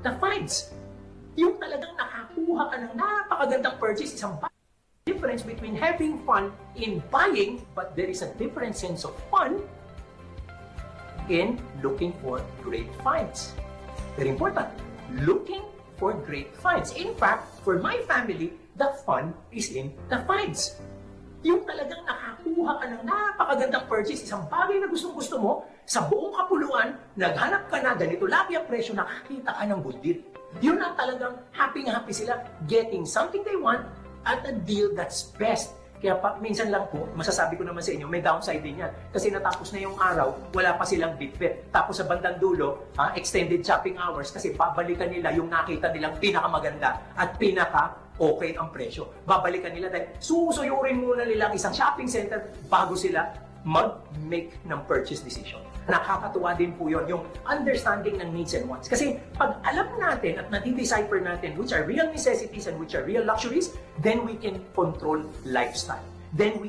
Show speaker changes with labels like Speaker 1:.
Speaker 1: the finds. Yung talagang nakakuha ka ng napakagandang purchase, isang difference between having fun in buying, but there is a different sense of fun in looking for great finds. Very important. Looking for great finds. In fact, for my family, the fun is in the finds. Yung talagang nakakuha ka ng napakagandang purchase, isang bagay na gustong-gusto mo, sa buong kapuluan, naghanap ka na, ganito lagi ang presyo, nakakita ka ng good deal. Yun ang talagang happy sila getting something they want at a deal that's best. Kaya minsan lang po, masasabi ko naman sa inyo, may downside din yan. Kasi natapos na yung araw, wala pa silang bitbit. Tapos sa bandang dulo, extended shopping hours kasi babalikan nila yung nakita nilang pinakamaganda at pinaka-okay ang presyo. Babalikan nila dahil susuyurin muna nila ang isang shopping center bago sila mag-make ng purchase decision. Nakakatuwa din po yun, yung understanding ng needs and wants. Kasi pag alam natin at nati-decipher natin which are real necessities and which are real luxuries, then we can control lifestyle. Then we